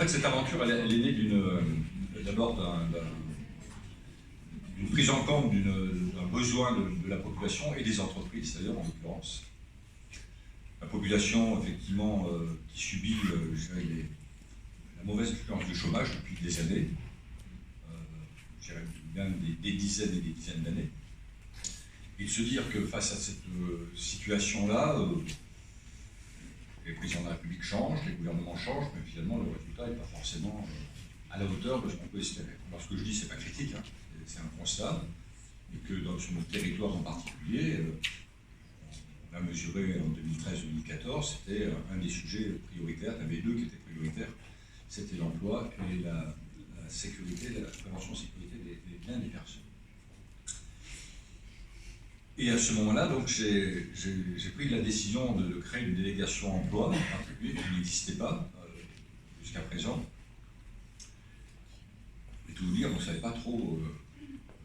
fait, cette aventure, elle est née d'abord d'une prise en compte d'un besoin de la population et des entreprises, d'ailleurs, en l'occurrence. La population, effectivement, qui subit je dirais, la mauvaise influence du chômage depuis des années, je dirais bien des dizaines et des dizaines d'années. Et de se dire que face à cette situation-là, les présidents de la République changent, les gouvernements changent, mais finalement le résultat n'est pas forcément à la hauteur de ce qu'on peut espérer. Alors ce que je dis, c'est pas critique, hein, c'est un constat, et que sur notre territoire en particulier, on a mesuré en 2013-2014, c'était un des sujets prioritaires, il y en avait deux qui étaient prioritaires, c'était l'emploi et la sécurité, la prévention et sécurité des biens des personnes. Et à ce moment-là, donc, j'ai pris la décision de créer une délégation emploi, en particulier, qui n'existait pas jusqu'à présent. Et tout vous dire, on ne savait pas trop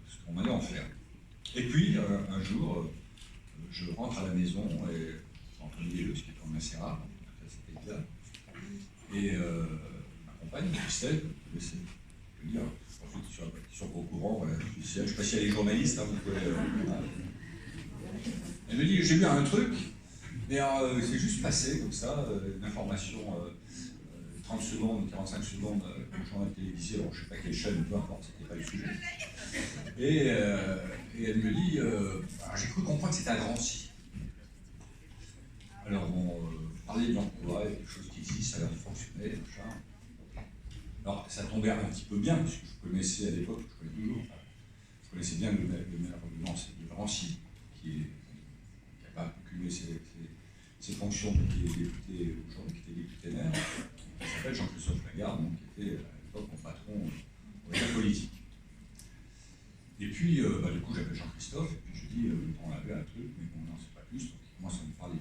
ce qu'on allait en faire. Et puis, un jour, je rentre à la maison, et entre midi et deux, ce qui est quand même assez rare, c'était le cas. Et ma compagne, Christelle, je veux dire, pour ceux qui sont au courant, je ne sais pas si elle est journaliste, hein, vous pouvez... Elle me dit, j'ai vu un truc, mais c'est juste passé comme ça, une information, 30 secondes, 45 secondes, au journal télévisé, alors je ne sais pas quelle chaîne, peu importe, c'était pas le sujet. Et elle me dit, j'ai cru comprendre que c'était à Drancy. Alors on parlait de l'emploi, il y a quelque chose qui existe, ça a l'air de fonctionner, machin. Alors ça tombait un petit peu bien, parce que je connaissais à l'époque, je connais toujours, je connaissais bien le maire de Drancy, qui n'a pas cumulé ses fonctions, qui est député aujourd'hui, qui était député maire, qui s'appelle Jean-Christophe Lagarde, donc, qui était à l'époque mon patron de la politique. Et puis, du coup, j'appelle Jean-Christophe, et puis je dis, on avait un truc, mais bon, non, c'est pas plus, donc il commence à me parler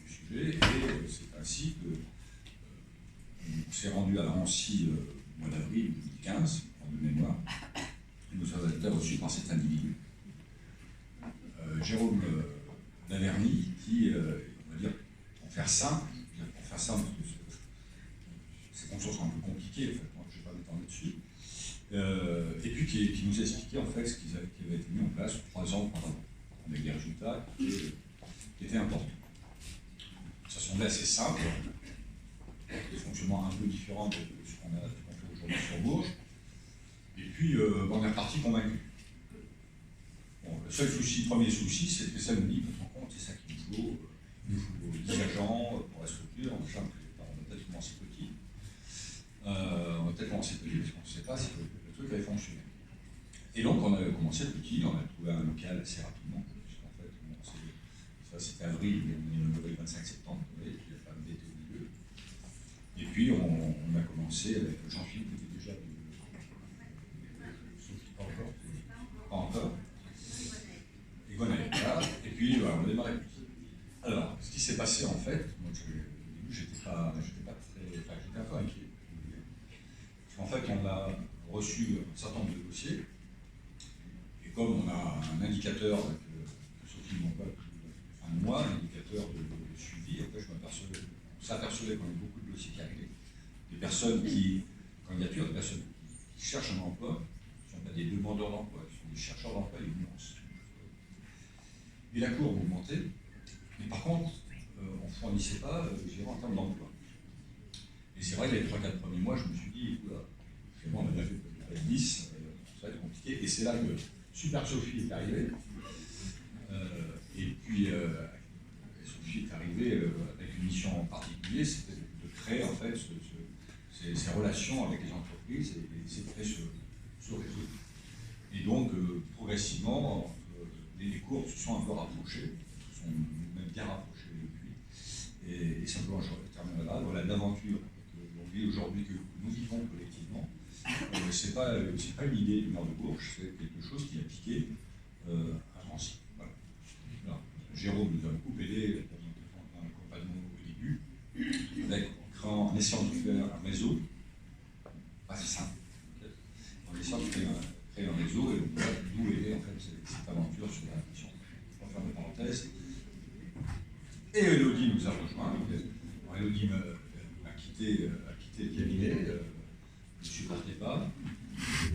du sujet, et c'est ainsi que on s'est rendu à Drancy au mois d'avril 2015, en de mémoire, et nous avons été reçus par cet individu. Jérôme Laverny, qui, on va dire, pour faire simple, parce que ces fonctions sont un peu compliquées, en fait, moi, je ne vais pas m'étendre dessus, et puis qui nous a expliqué en fait ce qui avait été mis en place 3 ans auparavant, avec des résultats qui étaient importants. Ça semblait assez simple, des fonctionnements un peu différents de ce qu'on fait aujourd'hui sur Bourges, et puis on est reparti convaincu. Bon, le seul souci, premier souci, c'est que ça nous dit, on compte, c'est ça qu'il nous faut, il nous faut 10 agents pour la structure, on va peut-être commencer petit. On va peut-être commencer petit parce qu'on ne sait pas si le truc avait fonctionné. Et donc on a commencé petit, on a trouvé un local assez rapidement, puisqu'en fait, ça c'était avril, on est inauguré le 25 septembre, et puis la femme d'été au milieu. Et puis on a commencé avec Jean-Philippe, qui était déjà pas encore. Et puis voilà, on a démarré petit. Alors, ce qui s'est passé en fait, moi, au début j'étais pas très, enfin j'étais un peu inquiet. Parce qu'en fait on a reçu un certain nombre de dossiers, et comme on a un indicateur que Sophie m'envoie depuis fin de mois, un indicateur de suivi, en fait on s'apercevait qu'on avait beaucoup de dossiers qui arrivaient, des personnes qui cherchent un emploi, ce ne sont pas des demandeurs d'emploi, ce sont des chercheurs d'emploi et immenses. Et la courbe augmentait, mais par contre, on ne fournissait pas, je dirais, en termes d'emploi. Et c'est vrai que les 3-4 premiers mois, je me suis dit, on a déjà fait 10, ça va être compliqué. Et c'est là que Super Sophie est arrivée. Et puis, Sophie est arrivée avec une mission en particulier, c'était de créer en fait ces relations avec les entreprises et essayer de créer ce réseau. Et donc, progressivement, les courbes se sont un peu rapprochées, se sont même bien rapprochées depuis. Et simplement, je terminerai là. Voilà l'aventure que l'on vit aujourd'hui, que nous vivons collectivement. C'est pas une idée du maire de Bourges, c'est quelque chose qui est appliqué à Drancy. Voilà. Alors, Jérôme nous a beaucoup aidé dans l'accompagnement au début, en essayant de faire un réseau. C'est simple. En essayant de créer un réseau, et d'où est en fait cette aventure sur la mission. Je vais faire une parenthèse. Et Elodie nous a rejoints. Alors, Elodie a quitté le cabinet ne supportait pas.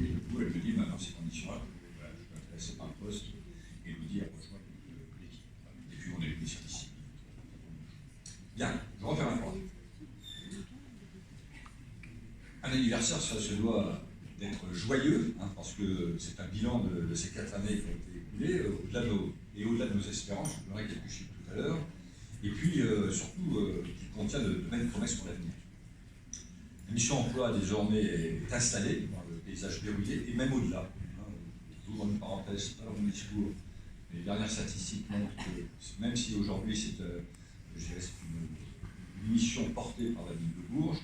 Et du coup, elle me dit, dans ces conditions-là, voilà, je suis intéressé par un poste, et elle me dit, approche-moi de l'équipe. Et puis, on a eu des services. Bien, je refais un point. Un anniversaire, ça se doit d'être joyeux, hein, parce que c'est un bilan de ces 4 années qui ont été écoulées, au-delà de nos espérances, je donnerai quelques chiffres tout à l'heure, et puis surtout qui contient de belles promesses pour l'avenir. La mission emploi désormais est installée dans le paysage verrouillé, et même au-delà. J'ouvre une parenthèse, pas dans mon discours, mais les dernières statistiques montrent que même si aujourd'hui c'est une mission portée par la ville de Bourges,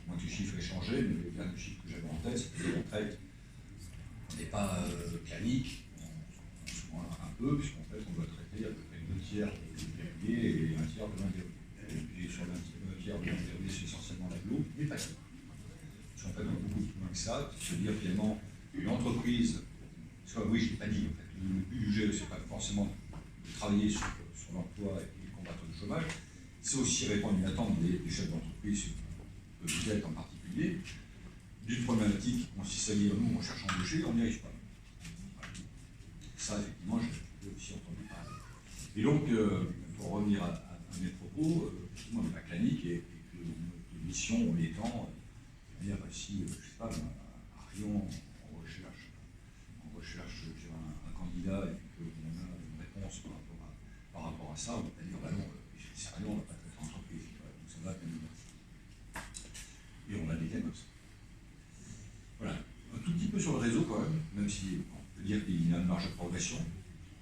moins que le chiffre ait changé, mais le dernier chiffre que j'avais en tête, c'était qu'en fait, on n'est pas clanique, on se prend un peu, puisqu'en fait, on doit traiter à peu près 2 tiers de verrouillés et 1 tiers de non-verrouillés. Et sur le 1 tiers de non-verrouillés, c'est essentiellement l'agglo, mais pas que. Parce qu'en fait, on va beaucoup plus loin que ça, c'est-à-dire finalement une entreprise, oui, je ne l'ai pas dit, en fait, le but du GE, ce n'est pas forcément de travailler sur l'emploi et combattre le chômage, c'est aussi répondre à une attente des chefs d'entreprise, que vous êtes en particulier, d'une problématique qui consiste à dire, nous, on cherche à embaucher, on n'y arrive pas. Voilà. Ça, effectivement, j'ai aussi entendu parler. Et donc, pour revenir à mes propos, effectivement, on n'est pas clanique et que notre mission étant, si, je ne sais pas, à Rion, on recherche un candidat et qu'on a une réponse par rapport à ça, on va pas dire, bah non, c'est rien, on ne va pas traiter l'entreprise, donc ça va bien. Et on a des cas comme ça. Voilà. Un tout petit peu sur le réseau quand même si on peut dire qu'il y a une marge de progression.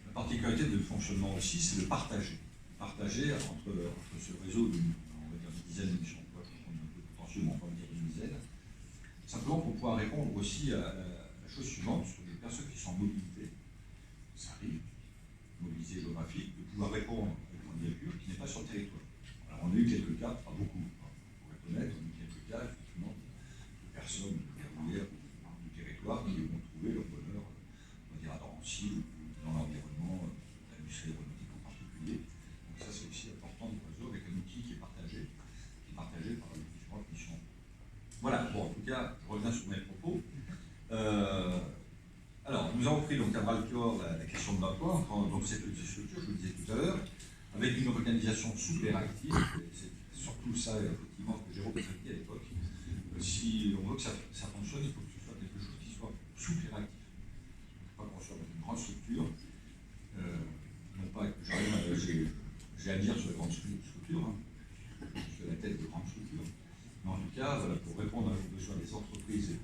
La particularité de fonctionnement aussi, c'est de partager. Partager entre ce réseau de, on va dire, une dizaine de missions, on a un peu potentiellement, on va dire une dizaine, simplement pour pouvoir répondre aussi à la chose suivante, sur les personnes qui sont en mobilité, ça arrive, mobilité géographique, de pouvoir répondre à une candidature qui n'est pas sur le territoire. Alors on a eu quelques cas, pas beaucoup, pour être honnête, on a eu quelques cas, effectivement, de personnes verrouillères du territoire qui vont trouver leur bonheur, on va dire à Drancy ou dans l'environnement de l'industrie aéronautique en particulier. Donc ça c'est aussi important du réseau avec un outil qui est partagé par les différentes missions. Voilà, bon, en tout cas, je reviens sur mes propos. Alors, nous avons pris donc à bras-le-corps la question de l'emploi, dans cette petite structure, je vous le disais tout à l'heure, avec une organisation souple et réactive. C'est surtout ça, effectivement, que j'ai repris à l'époque. Si on veut que ça fonctionne, il faut que ce soit quelque chose qui soit souple et réactif. Il ne faut pas qu'on soit dans une grande structure. Non pas que j'ai à dire sur les grandes structures, hein. Je suis à la tête de grandes structures. Mais en tout cas, voilà, pour répondre aux besoins des entreprises et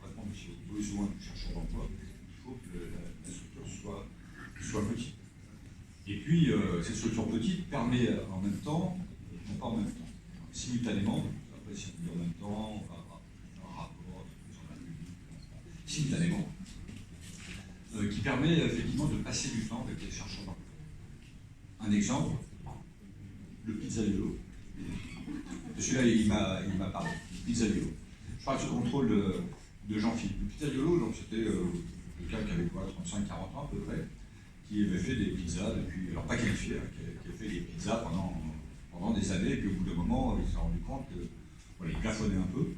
répondre aussi aux besoins du chercheur d'emploi, il faut que la structure soit petite. Et puis, cette structure petite permet en même temps, non pas en même temps, simultanément, après si on dit en même temps, un rapport, simultanément, qui permet effectivement de passer du temps avec les chercheurs d'emploi. Un exemple, le Pizzaiolo. Celui-là, il m'a parlé, le Pizzaiolo. Je parle sous contrôle de Jean-Philippe. Le Pizzaiolo, donc c'était quelqu'un qui avait quoi, 35-40 ans à peu près, qui avait fait des pizzas depuis, alors pas qualifié, hein, qui a fait des pizzas pendant des années, et puis au bout d'un moment, il s'est rendu compte que voilà, il plafonnait un peu.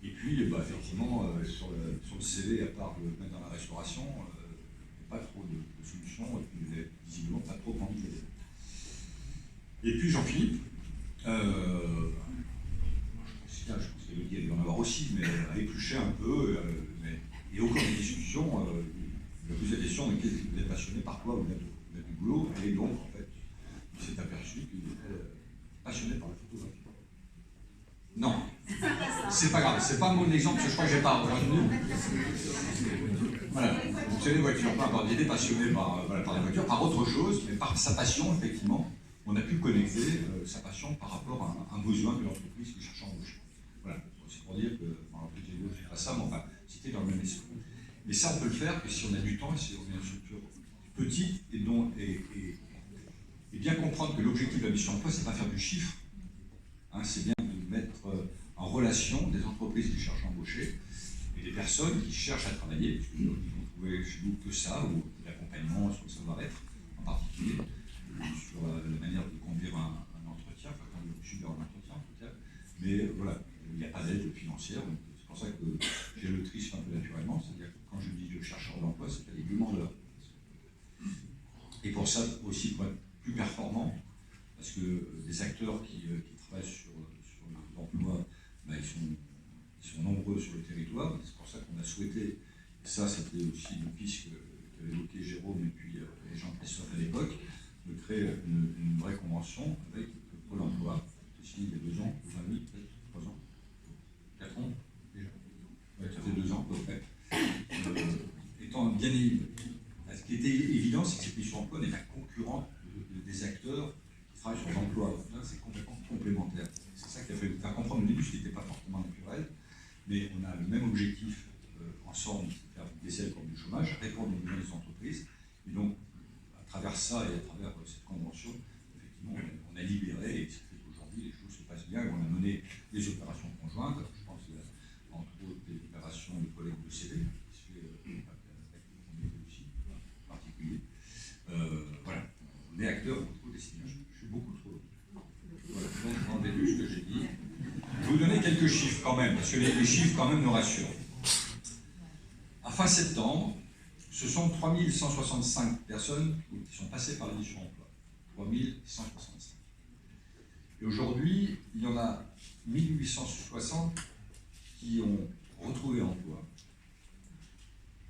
Et puis, bah, effectivement, sur le CV, à part le mettre dans la restauration, il n'y a pas trop de solutions, et puis il n'avait visiblement pas trop envie d'aider. Et puis Jean-Philippe, je pense qu'il doit en avoir aussi, mais a épluché un peu, et au cours des discussions, il a posé la question de qui vous êtes passionné par quoi, vous êtes du boulot, et donc en fait, il s'est aperçu qu'il était passionné par la photographie. Non, c'est pas grave, c'est pas mon exemple, parce que je crois que j'ai pas retenu. Voilà, vous savez, les voitures, il était passionné par les voitures, par autre chose, mais par sa passion, effectivement. On a pu connecter sa passion par rapport à un besoin de l'entreprise qui cherche à embaucher. Voilà, c'est pour dire que, en fait, je ne pas ça, mais enfin, c'était dans le même esprit. Mais ça, on peut le faire que si on a du temps et si on a une structure petite et bien comprendre que l'objectif de la mission emploi, c'est pas faire du chiffre, hein, c'est bien de mettre en relation des entreprises qui cherchent à embaucher et des personnes qui cherchent à travailler, parce qu'ils vont trouver chez nous que ça, ou l'accompagnement sur le savoir-être en particulier, sur la manière de conduire un entretien, enfin quand on subir un entretien en tout cas, mais voilà, il n'y a pas d'aide financière, donc pour ça que j'ai le trisme un peu naturellement, c'est-à-dire que quand je dis le chercheur d'emploi, c'est qu'il y a des demandeurs. Et pour ça aussi, pour être plus performant, parce que les acteurs qui travaillent sur l'emploi, ben, ils sont nombreux sur le territoire, c'est pour ça qu'on a souhaité, et ça c'était aussi une piste qu'avait évoqué Jérôme et puis Jean-Christophe à l'époque, de créer une vraie convention avec Pôle emploi, signé il y a 2 ans, 2 ans et demi, peut-être 3 ans, 4 ans déjà. Ouais, ça fait 2 ans à peu près. Étant bien évident, ce qui était évident, c'est que cette mission emploi n'est pas concurrente des acteurs qui travaillent sur l'emploi. Là, c'est complètement complémentaire. C'est ça qui a fait faire comprendre au début, ce qui n'était pas forcément naturel, mais on a le même objectif ensemble, faire baisser la courbe du chômage, répondre aux besoins des entreprises. Et donc, à travers ça et à travers cette convention, effectivement, on a libéré, et ce qui fait qu'aujourd'hui, les choses se passent bien, et on a mené des opérations conjointes. Je pense, entre autres, des opérations de collecte de CV, qui se fait avec aussi, en particulier. Voilà, on est acteurs beaucoup des signes. Je suis beaucoup trop. Voilà, donc vous en déduisez ce que j'ai dit. Je vais vous donner quelques chiffres quand même, parce que les chiffres quand même nous rassurent. À fin septembre, ce sont 3165 personnes qui sont passées par la mission emploi. 3165. Et aujourd'hui, il y en a 1860 qui ont retrouvé emploi,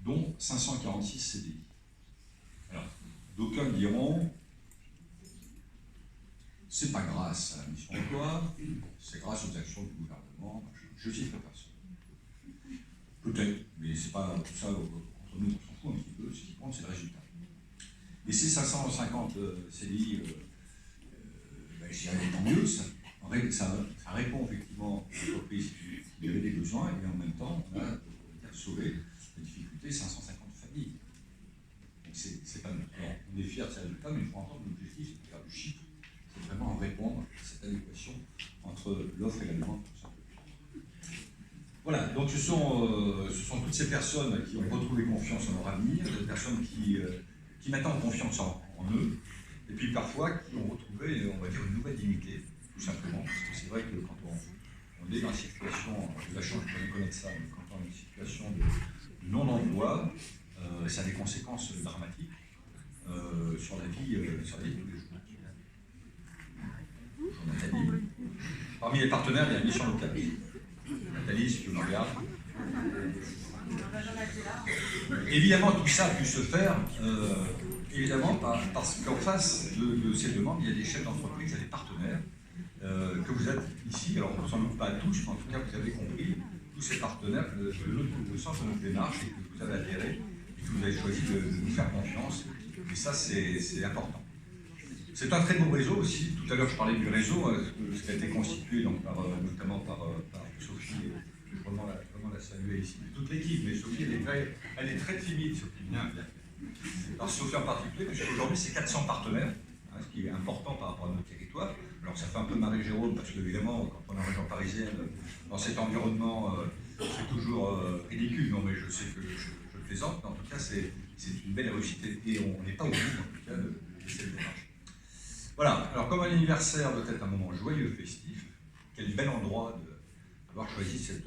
dont 546 CDI. Alors, d'aucuns diront, c'est pas grâce à la mission emploi, c'est grâce aux actions du gouvernement. Je cite personne. Peut-être, mais c'est pas tout ça, entre nous, on s'en fout un petit peu, ce qui compte, c'est le résultat. Et ces 550 CDI, je dirais tant mieux, ça répond effectivement aux entreprises qui avaient des besoins, et en même temps, on a sauvé la difficulté 550 familles. Donc c'est pas notre. Alors, on est fiers de ces résultats, mais il faut entendre l'objectif, c'est de faire du chiffre, c'est vraiment répondre à cette adéquation entre l'offre et la demande. Voilà, donc ce sont toutes ces personnes qui ont retrouvé confiance en leur avenir, des personnes qui maintenant ont confiance en eux, et puis parfois qui ont retrouvé, on va dire, une nouvelle dignité, tout simplement, parce que c'est vrai que quand on est dans une situation, j'ai la chance de connaître ça, mais quand on est dans une situation de non-emploi, ça a des conséquences dramatiques sur la vie de tous les jours. Nathalie. Parmi les partenaires, il y a la mission locale. Nathalie, si tu me regardes. Évidemment, tout ça a pu se faire, évidemment, parce qu'en face de ces demandes, il y a des chefs d'entreprise, il y a des partenaires, que vous êtes ici, alors on ne s'en doute pas tous, mais en tout cas, vous avez compris, tous ces partenaires, le sens de notre démarche, et que vous avez adhéré, et que vous avez choisi de nous faire confiance, et ça, c'est important. C'est un très beau réseau aussi. Tout à l'heure, je parlais du réseau, ce qui a été constitué donc, notamment par Sophie. Je veux vraiment la saluer ici. Toute l'équipe, mais Sophie, elle est très timide, Sophie. Bien. Alors, Sophie en particulier, parce qu'aujourd'hui, c'est 400 partenaires, hein, ce qui est important par rapport à notre territoire. Alors, ça fait un peu marrer Jérôme, parce qu'évidemment, quand on est en région parisienne, dans cet environnement, c'est toujours ridicule. Non, mais je sais que je plaisante, mais en tout cas, c'est une belle réussite et on n'est pas au bout, en tout cas, de cette démarche. Voilà, alors comme un anniversaire doit être un moment joyeux, festif, quel bel endroit d'avoir choisi cette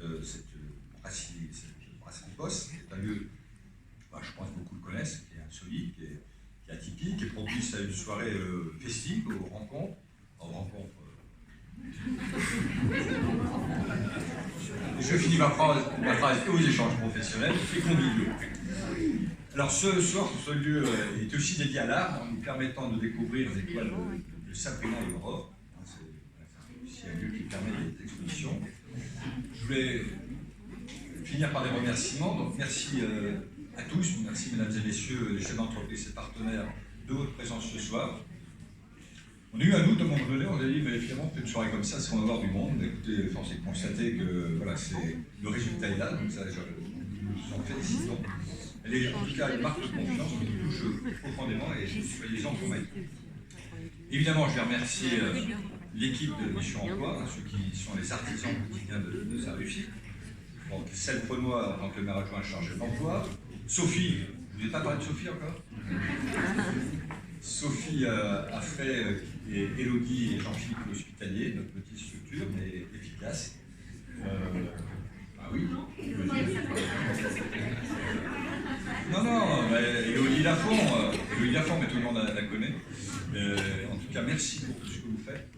brasserie Poste. C'est un lieu, je pense que beaucoup le connaissent, qui est insolite, qui est atypique, qui est propice à une soirée festive, aux rencontres. Je finis ma phrase aux échanges professionnels et conviviaux. Alors ce soir, ce lieu est aussi dédié à l'art, en nous permettant de découvrir les toiles de Sabrina et Aurore. C'est aussi un lieu qui permet des expositions. Je voulais finir par des remerciements. Donc merci à tous, merci mesdames et messieurs, les chefs d'entreprise et partenaires de votre présence ce soir. On a eu un doute à un moment donné, on a dit, mais finalement, peut-être une soirée comme ça, c'est en avoir du monde. Écoutez, force est de constater que voilà, le résultat est là, donc ça, nous nous en félicitons. Elle est en tout cas une marque de confiance qui nous touche profondément et soyez-en convaincus. Évidemment, je vais remercier l'équipe de Mission Emploi, ceux qui sont les artisans quotidiens de sa réussite. Donc, Celle Prenois en tant que maire adjoint chargé de l'emploi. Sophie, vous n'avez pas parlé de Sophie encore? Sophie Affray et Élodie et Jean-Philippe L'Hospitalier, notre petite structure, mais efficace. Ah oui, Lafont, mais tout le monde la connaît. En tout cas, merci pour tout ce que vous faites.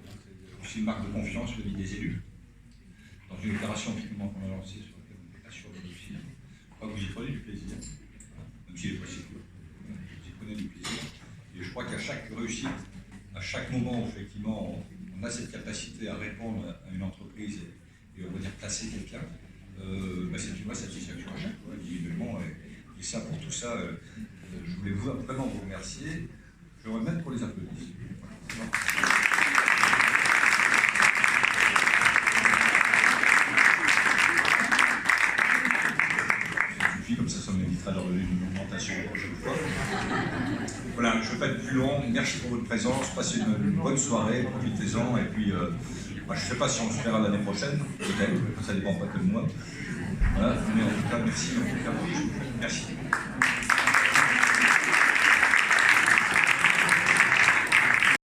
C'est aussi une marque de confiance vis-à-vis des élus. Dans une opération effectivement qu'on a lancée sur laquelle on n'est pas sûr de réussir. Je crois que vous y prenez du plaisir, même s'il n'est pas si court. Vous y prenez du plaisir. Et je crois qu'à chaque réussite, à chaque moment où effectivement on a cette capacité à répondre à une entreprise et on va dire placer quelqu'un, c'est une vraie satisfaction à chaque fois, individuellement. Et ça, pour tout ça, je voulais vraiment vous remercier. Je vais remettre pour les applaudissements. Comme ça m'évitera de redonner une augmentation la prochaine fois. Voilà, je ne vais pas être plus long. Merci pour votre présence. Passez une bonne soirée, profitez-en. Et puis, je ne sais pas si on se verra l'année prochaine, peut-être, ça ne dépend pas que de moi. Voilà, mais en tout cas, merci. Merci.